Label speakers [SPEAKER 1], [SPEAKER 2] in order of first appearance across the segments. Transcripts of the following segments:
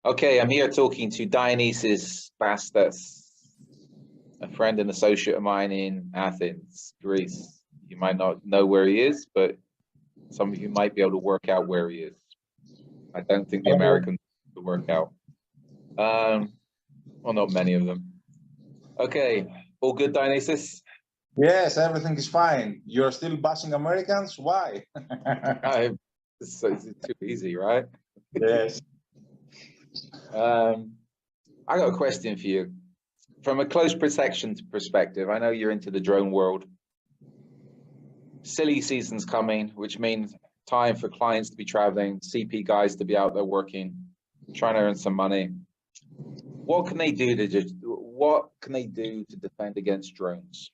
[SPEAKER 1] Okay, I'm here talking to Dionysius Bastas, a friend and associate of mine in Athens, Greece. You might not know where he is, but some of you might be able to work out where he is. I don't think the Americans will work out. Well, not many of them. Okay, all good, Dionysius?
[SPEAKER 2] Yes, everything is fine. You're still bashing Americans? Why?
[SPEAKER 1] It's too easy, right?
[SPEAKER 2] Yes.
[SPEAKER 1] I got a question for you. From a close protection perspective, I know you're into the drone world. Silly season's coming, which means time for clients to be traveling, CP guys to be out there working, trying to earn some money. What can they do to defend against drones?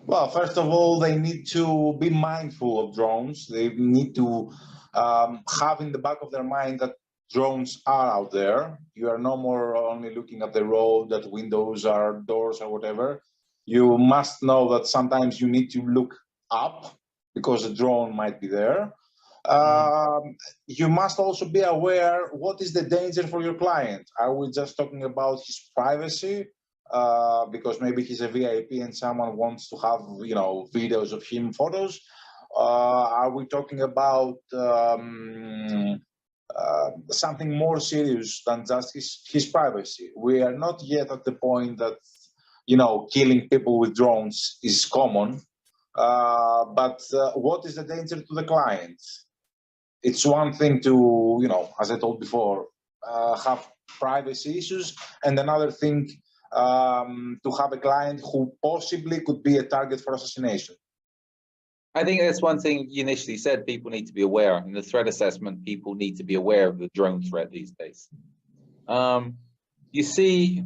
[SPEAKER 2] Well, first of all, they need to be mindful of drones. They need to have in the back of their mind that drones are out there. You are no more only looking at the road, at windows or doors or whatever. You must know that sometimes you need to look up because a drone might be there. You must also be aware what is the danger for your client. Are we just talking about his privacy? Because maybe he's a VIP and someone wants to have, videos of him, photos. Are we talking about something more serious than just his privacy? We are not yet at the point that, killing people with drones is common. But what is the danger to the client? It's one thing to, as I told before, have privacy issues, and another thing to have a client who possibly could be a target for assassination.
[SPEAKER 1] I think that's one thing you initially said, people need to be aware. In the threat assessment, people need to be aware of the drone threat these days. You see,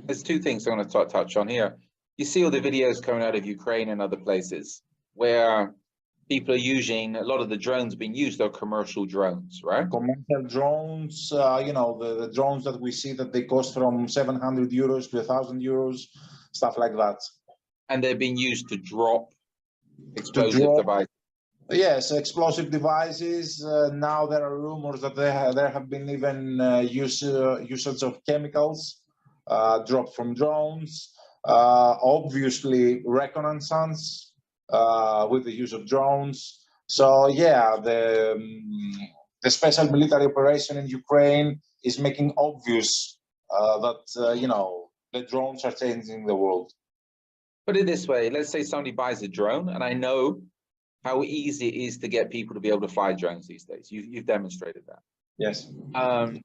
[SPEAKER 1] there's two things I want to touch on here. You see all the videos coming out of Ukraine and other places where people are using, a lot of the drones being used are commercial drones, right?
[SPEAKER 2] Commercial drones, the drones that we see that they cost from 700 euros to 1,000 euros, stuff like that.
[SPEAKER 1] And they're being used to drop explosive devices.
[SPEAKER 2] Yes, explosive devices. Now there are rumors that there have been even usage of chemicals dropped from drones. Obviously, reconnaissance with the use of drones. So yeah, the special military operation in Ukraine is making obvious that the drones are changing the world.
[SPEAKER 1] Put it this way, let's say somebody buys a drone, and I know how easy it is to get people to be able to fly drones these days. You've demonstrated that.
[SPEAKER 2] Yes.
[SPEAKER 1] An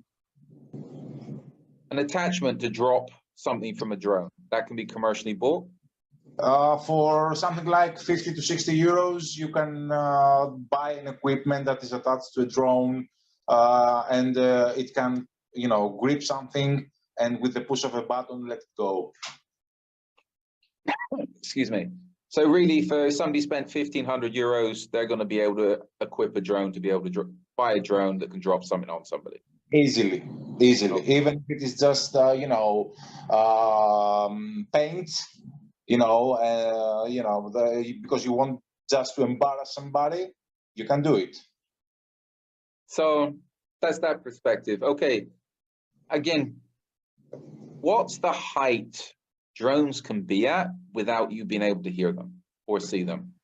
[SPEAKER 1] attachment to drop something from a drone, that can be commercially bought?
[SPEAKER 2] For something like 50 to 60 euros, you can buy an equipment that is attached to a drone, and it can, grip something, and with the push of a button, let it go.
[SPEAKER 1] Excuse me. So really, if somebody spent 1,500 euros, they're going to be able to equip a drone to be able to buy a drone that can drop something on somebody.
[SPEAKER 2] Easily. Okay. Even if it is just, paint, because you want just to embarrass somebody, you can do it.
[SPEAKER 1] So that's that perspective. Okay. Again, what's the height drones can be at without you being able to hear them or see them?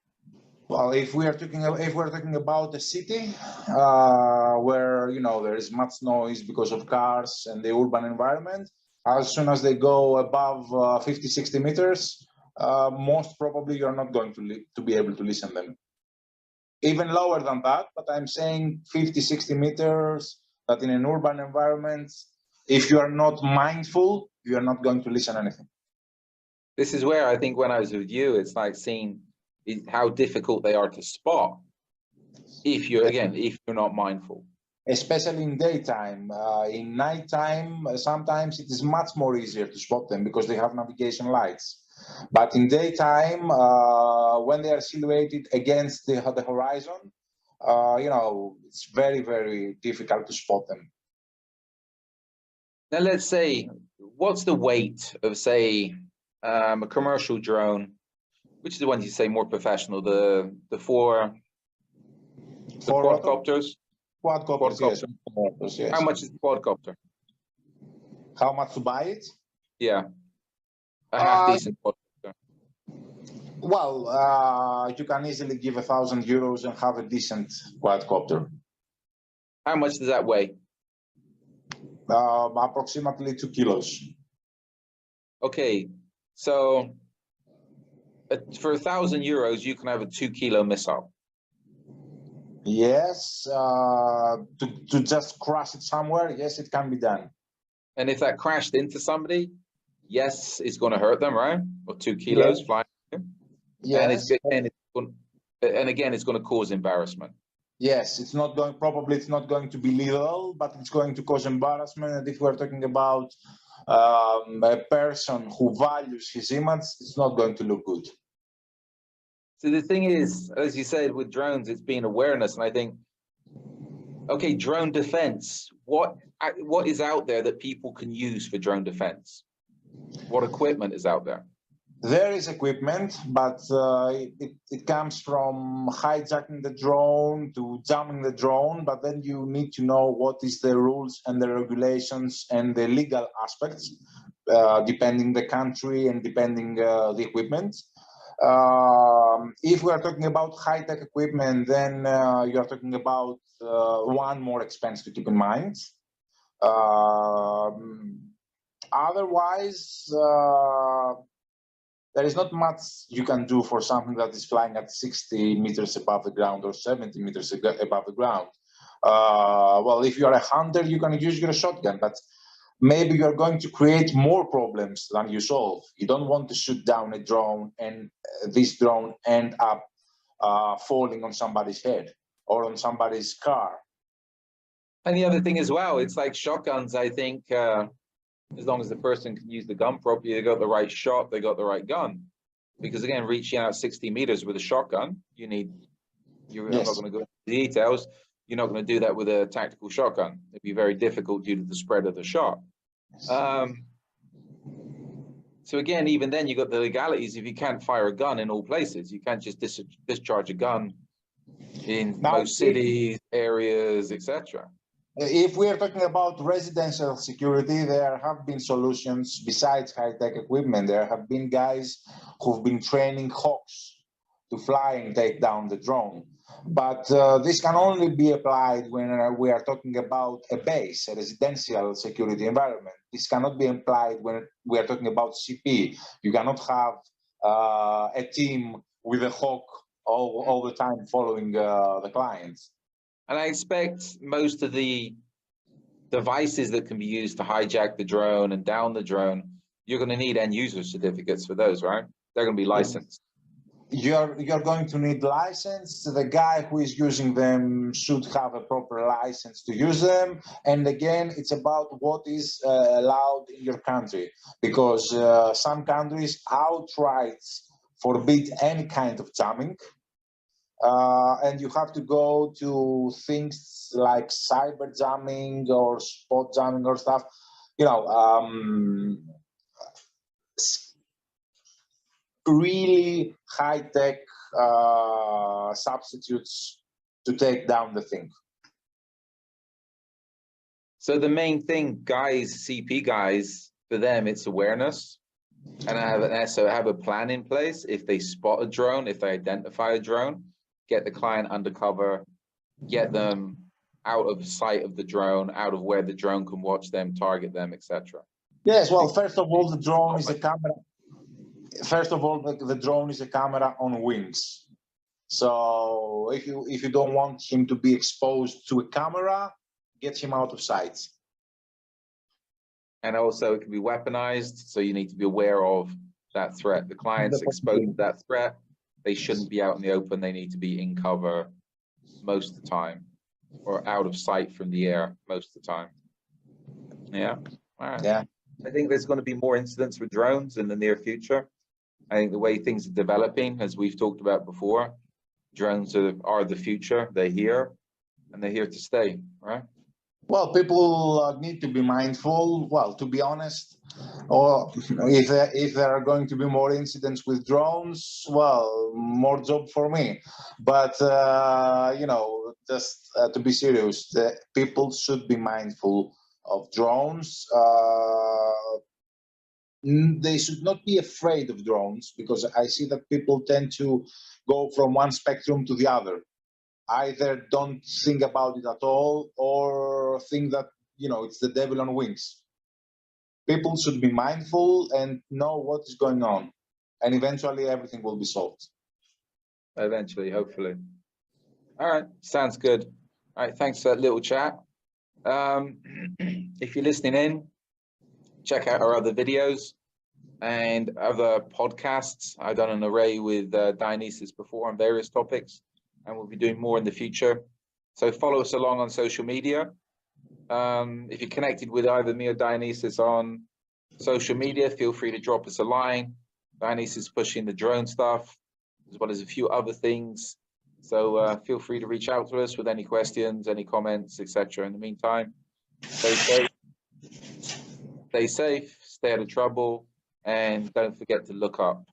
[SPEAKER 2] Well, if we're talking about a city where there is much noise because of cars and the urban environment, as soon as they go above 50, 60 meters, most probably you're not going to be able to listen them. Even lower than that, but I'm saying 50, 60 meters, that in an urban environment, if you are not mindful, you are not going to listen anything.
[SPEAKER 1] This is where I think when I was with you, it's like seeing how difficult they are to spot if you're not mindful. Especially in daytime.
[SPEAKER 2] In nighttime, sometimes it is much more easier to spot them because they have navigation lights. But in daytime, when they are silhouetted against the horizon, it's very, very difficult to spot them.
[SPEAKER 1] Now, let's say, what's the weight of, say, a commercial drone, which is the ones you say more professional, the quadcopters?
[SPEAKER 2] Quadcopters, yes. Yes.
[SPEAKER 1] How much is the quadcopter?
[SPEAKER 2] How much to buy it?
[SPEAKER 1] Yeah, a half decent quadcopter.
[SPEAKER 2] Well, you can easily give €1,000 and have a decent quadcopter.
[SPEAKER 1] How much does that weigh?
[SPEAKER 2] Approximately 2 kilos.
[SPEAKER 1] Okay, so for €1,000, you can have a 2-kilo missile.
[SPEAKER 2] Yes, to just crash it somewhere, yes, it can be done.
[SPEAKER 1] And if that crashed into somebody, yes, it's going to hurt them, right? Or 2 kilos flying.
[SPEAKER 2] Yes.
[SPEAKER 1] And again, it's going to cause embarrassment.
[SPEAKER 2] Yes, it's not going. Probably, it's not going to be legal, but it's going to cause embarrassment. And if we're talking about a person who values his image, it's not going to look good.
[SPEAKER 1] So the thing is, as you said, with drones, it's been awareness, and I think, okay, drone defense. What is out there that people can use for drone defense? What equipment is out there?
[SPEAKER 2] There is equipment, but it comes from hijacking the drone to jamming the drone. But then you need to know what is the rules and the regulations and the legal aspects, depending the country and depending the equipment. If we are talking about high-tech equipment, then you are talking about one more expense to keep in mind. Otherwise, there is not much you can do for something that is flying at 60 meters above the ground or 70 meters above the ground. Well, if you are a hunter, you can use your shotgun, but maybe you're going to create more problems than you solve. You don't want to shoot down a drone and this drone end up falling on somebody's head or on somebody's car.
[SPEAKER 1] And the other thing as well, it's like shotguns, I think, as long as the person can use the gun properly, they got the right shot, they got the right gun. Because again, reaching out 60 meters with a shotgun, you're not going to go into the details. You're not going to do that with a tactical shotgun. It'd be very difficult due to the spread of the shot. So again, even then, you got the legalities. If you can't fire a gun in all places, you can't just discharge a gun in most cities, areas, etc.
[SPEAKER 2] If we are talking about residential security, there have been solutions besides high-tech equipment. There have been guys who've been training hawks to fly and take down the drone. But this can only be applied when we are talking about a base, a residential security environment. This cannot be applied when we are talking about CP. You cannot have a team with a hawk all the time following the clients.
[SPEAKER 1] And I expect most of the devices that can be used to hijack the drone and down the drone, you're going to need end user certificates for those, right? They're going to be licensed.
[SPEAKER 2] You're going to need license. The guy who is using them should have a proper license to use them. And again, it's about what is allowed in your country, because some countries outright forbid any kind of jamming. And you have to go to things like cyber jamming or spot jamming or stuff, really high-tech substitutes to take down the thing.
[SPEAKER 1] So the main thing, guys, CP guys, for them, it's awareness. And have a plan in place. If they spot a drone, if they identify a drone, get the client undercover, get them out of sight of the drone, out of where the drone can watch them, target them, etc.
[SPEAKER 2] Yes, well, first of all, the drone is a camera. First of all, the drone is a camera on wings. So if you don't want him to be exposed to a camera, get him out of sight.
[SPEAKER 1] And also it can be weaponized, so you need to be aware of that threat. The client's exposed to that threat. They shouldn't be out in the open. They need to be in cover most of the time, or out of sight from the air most of the time. Yeah. All right.
[SPEAKER 2] Yeah.
[SPEAKER 1] I think there's going to be more incidents with drones in the near future. I think the way things are developing, as we've talked about before, drones are the future. They're here, and they're here to stay, right?
[SPEAKER 2] Well, people need to be mindful. Well, to be honest, or if there are going to be more incidents with drones, well, more job for me. But just to be serious, the people should be mindful of drones. They should not be afraid of drones, because I see that people tend to go from one spectrum to the other. Either don't think about it at all, or think that it's the devil on wings. People should be mindful and know what is going on, and eventually everything will be solved.
[SPEAKER 1] Eventually, hopefully. All right, sounds good. All right, thanks for that little chat. If you're listening in, check out our other videos and other podcasts. I've done an array with Dionysus before on various topics, and we'll be doing more in the future. So follow us along on social media. If you're connected with either me or Dionysus on social media, feel free to drop us a line. Dionysus pushing the drone stuff, as well as a few other things. So feel free to reach out to us with any questions, any comments, etc. In the meantime, stay safe, stay out of trouble, and don't forget to look up.